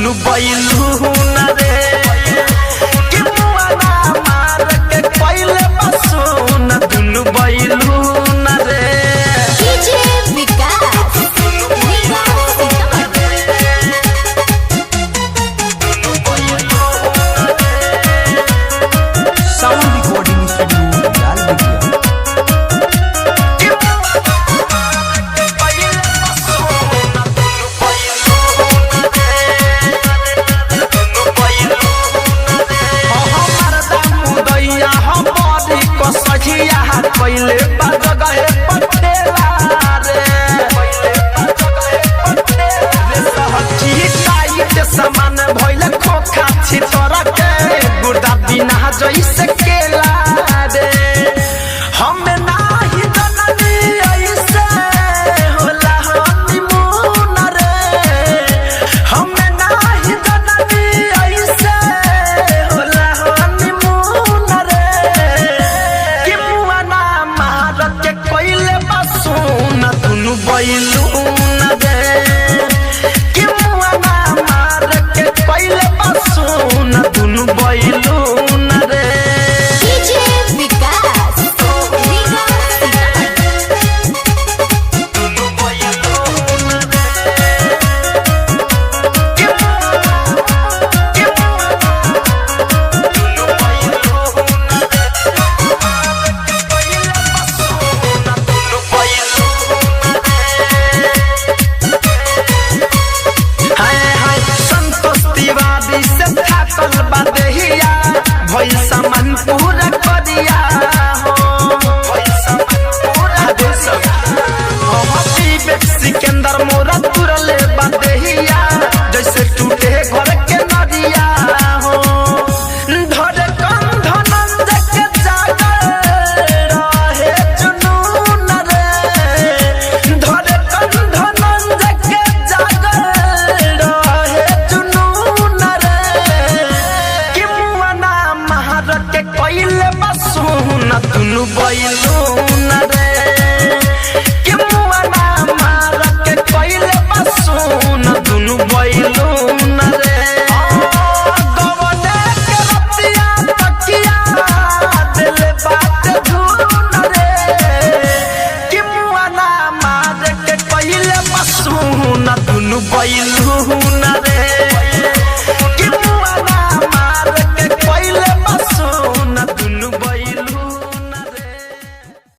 दुनु बैलू न रे कि मुआना मार के पहले बसुन दुनु बैलू न रे डीजे विकास साउंड रिकॉर्डिंग स्टूडियो लाल बिटिया। पहले बाज गए पटेला रे सहची टाइट सामान भइल खोखा छितरा के गुर्दा बिना जइसे केला रे हमें नाही जननी ऐसे होला हनीमून रे हमें नाही जननी ऐसे होला हनीमून रे कि मुआना मार के कोइले बसुन दुनु बैलू न रे कि मुआना मार के कोइले बसुन दुनु बैलू न रे डीजे विकास दुनु बैलू न रे कि दुनु बैलू न सामान पूरा करिया हो सिकंदर मोरा तुरले बदेहिया जैसे टूटे घर के नदिया हो धरे कंधनंद के जागर रहे जुनून रे धरे कंधनंद के जागर रहे जुनून रे कि मुआना महार के कोइले बसुन दुनु बैलू न रे कि मुआना मार के कोइले बसुन दुनु बैलू न रे गवने के रतिया तकिया दिल बात धुन रे कि मुआना मार के कोइले बसुन दुनु बैलू